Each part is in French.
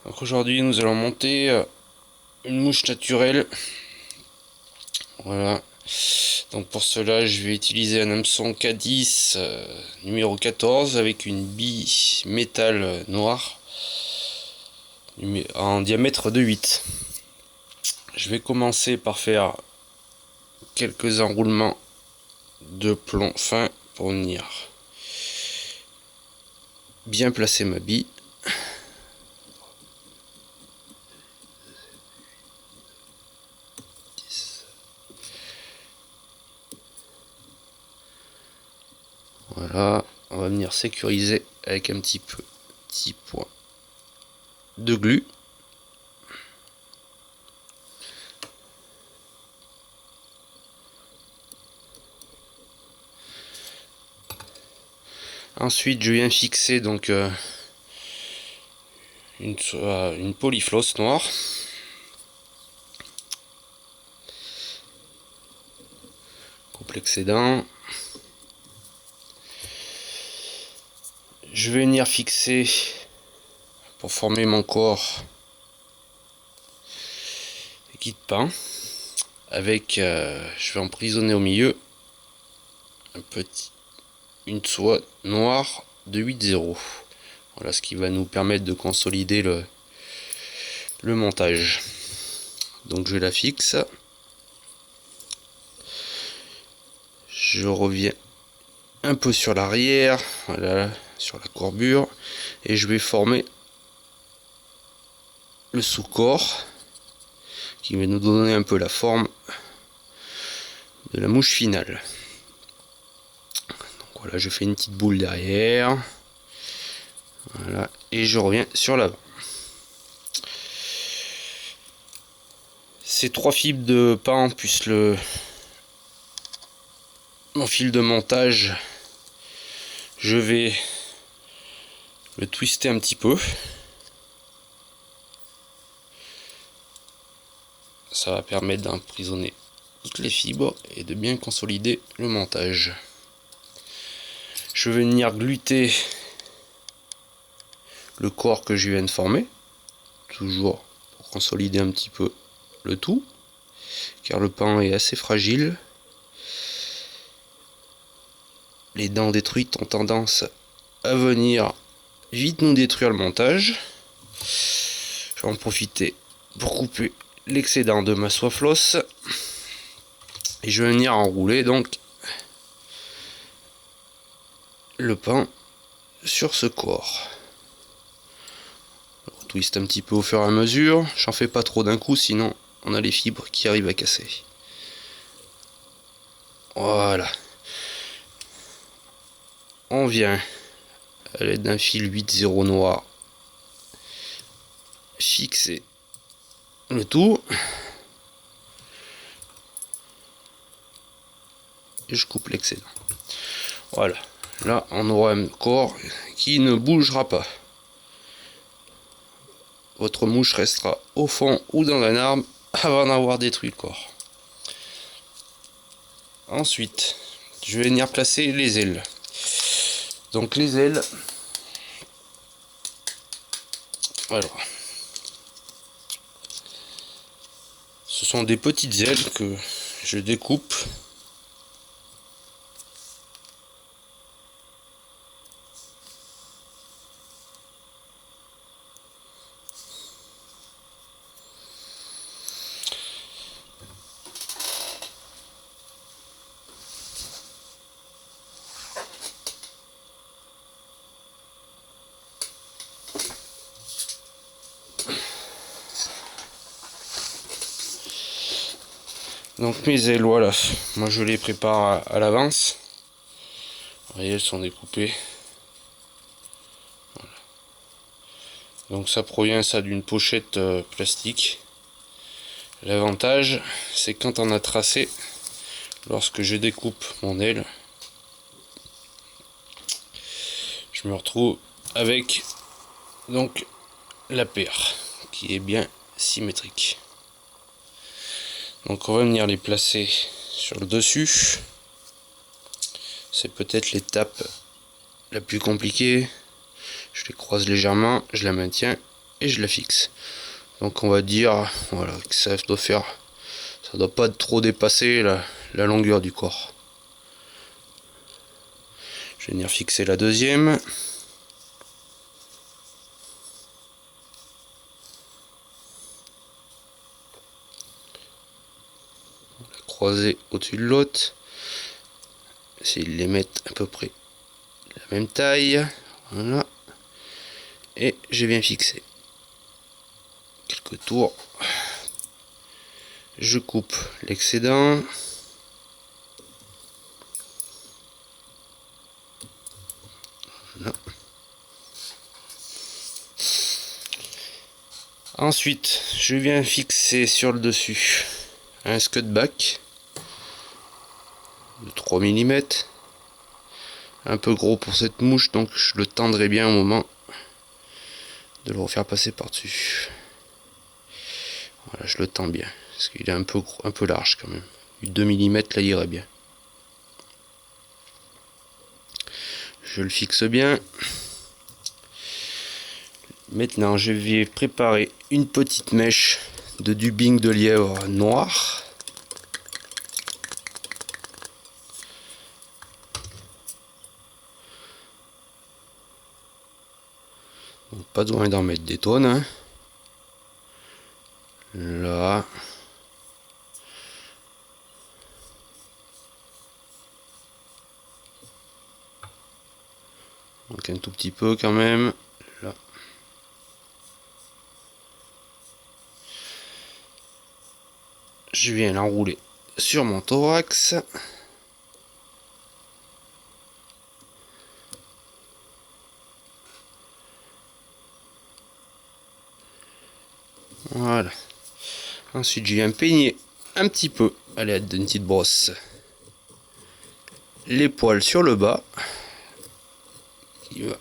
Donc aujourd'hui nous allons monter une mouche naturelle. Voilà. Donc pour cela je vais utiliser un hameçon K10 numéro 14 avec une bille métal noire en diamètre de 8. Je vais commencer par faire quelques enroulements de plomb fin pour venir bien placer ma bille. Voilà, on va venir sécuriser avec un petit point de glu. Ensuite, je viens fixer donc une polyfloss noire. Coupe l'excédent. Je vais venir fixer pour former mon corps guide-pain avec je vais emprisonner au milieu une soie noire de 8,0. Voilà ce qui va nous permettre de consolider le montage. Donc je la fixe. Je reviens un peu sur l'arrière, voilà, sur la courbure, et je vais former le sous-corps qui va nous donner un peu la forme de la mouche finale. Donc voilà, je fais une petite boule derrière, voilà, et je reviens sur l'avant. Ces trois fibres de pain plus mon fil de montage, je vais le twister un petit peu. Ça va permettre d'emprisonner toutes les fibres et de bien consolider le montage. Je vais venir gluter le corps que je viens de former, toujours pour consolider un petit peu le tout, car le pain est assez fragile. Les dents détruites ont tendance à venir vite nous détruire le montage. Je vais en profiter pour couper l'excédent de ma soie floss et je vais venir enrouler donc le pain sur ce corps. Je twiste un petit peu au fur et à mesure, j'en fais pas trop d'un coup sinon on a les fibres qui arrivent à casser. Voilà. On vient à l'aide d'un fil 8,0 noir fixer le tout et je coupe l'excédent. Voilà, là on aura un corps qui ne bougera pas. Votre mouche restera au fond ou dans un arbre avant d'avoir détruit le corps. Ensuite, je vais venir placer les ailes. Donc les ailes, voilà. Ce sont des petites ailes que je découpe. Donc mes ailes, voilà, moi je les prépare à l'avance. Vous voyez, elles sont découpées. Voilà. Donc ça provient ça d'une pochette plastique. L'avantage, c'est quand on a tracé, lorsque je découpe mon aile, je me retrouve avec donc la paire qui est bien symétrique. Donc on va venir les placer sur le dessus. C'est peut-être l'étape la plus compliquée. Je les croise légèrement, je la maintiens et je la fixe. Donc on va dire voilà, que ça doit pas trop dépasser la longueur du corps. Je vais venir fixer la deuxième. La croiser au-dessus de l'autre. Essayer de les mettre à peu près la même taille. Voilà. Et j'ai bien fixé. Quelques tours. Je coupe l'excédent. Voilà. Ensuite, je viens fixer sur le dessus un scud back de 3 mm. Un peu gros pour cette mouche, donc je le tendrai bien au moment de le refaire passer par-dessus. Voilà, je le tends bien, parce qu'il est un peu large quand même. Du 2 mm là irait bien. Je le fixe bien. Maintenant, je vais préparer une petite mèche de dubbing de lièvre noir. Donc, pas besoin d'en mettre des tonnes. Hein. Là. Donc un tout petit peu quand même. Là. Je viens l'enrouler sur mon thorax. Voilà. Ensuite, je viens peigner un petit peu à l'aide d'une petite brosse les poils sur le bas, qui va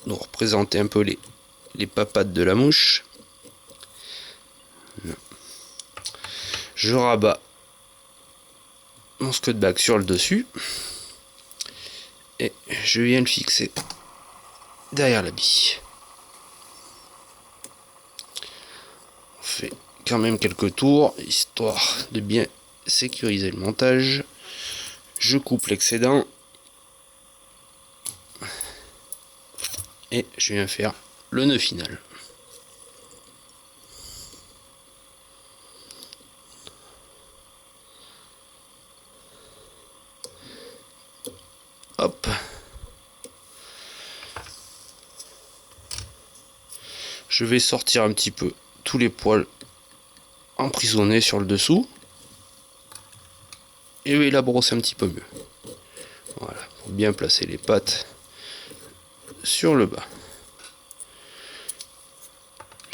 nous représenter un peu les papates de la mouche. Je rabats mon scud back sur le dessus et je viens le fixer derrière la bille. On fait quand même quelques tours histoire de bien sécuriser le montage. Je coupe l'excédent et je viens faire le nœud final. Hop. Je vais sortir un petit peu tous les poils emprisonnés sur le dessous et je vais la brosser un petit peu mieux. Voilà, pour bien placer les pattes sur le bas.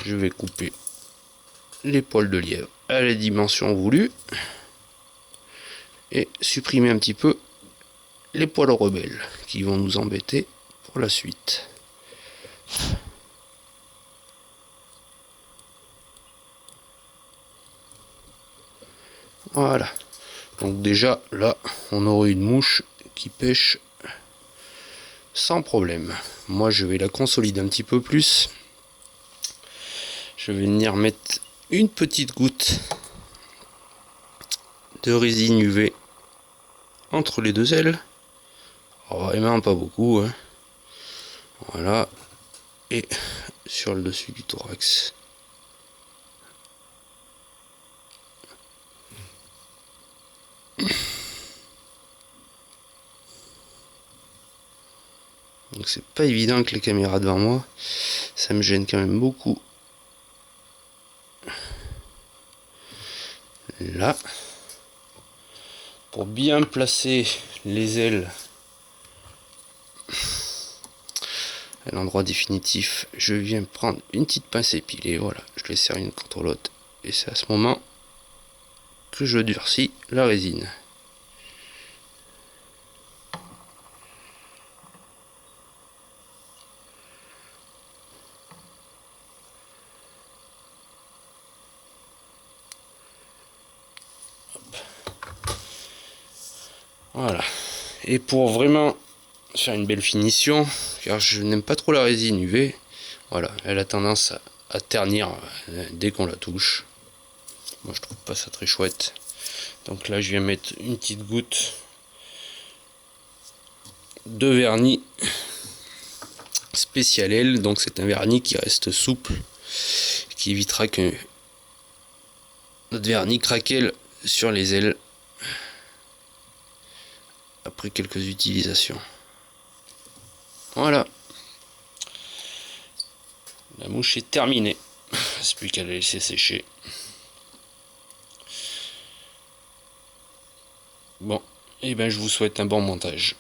Je vais couper les poils de lièvre à la dimension voulue et supprimer un petit peu les poils rebelles qui vont nous embêter pour la suite. Voilà. Donc déjà là, on aurait une mouche qui pêche sans problème. Moi, je vais la consolider un petit peu plus. Je vais venir mettre une petite goutte de résine UV entre les deux ailes. Oh, vraiment pas beaucoup. Hein. Voilà. Et sur le dessus du thorax. Donc c'est pas évident avec les caméras devant moi. Ça me gêne quand même beaucoup. Là. Pour bien placer les ailes à l'endroit définitif, je viens prendre une petite pince épilée, voilà, je les serre une contre l'autre et c'est à ce moment que je durcis la résine. Voilà, et pour vraiment faire une belle finition, car je n'aime pas trop la résine UV, voilà, elle a tendance à ternir dès qu'on la touche. Moi je trouve pas ça très chouette. Donc là je viens mettre une petite goutte de vernis Special L. Donc c'est un vernis qui reste souple, qui évitera que notre vernis craquelle sur les ailes après quelques utilisations. Voilà, la mouche est terminée, c'est plus qu'à la laisser sécher. Bon, et ben je vous souhaite un bon montage.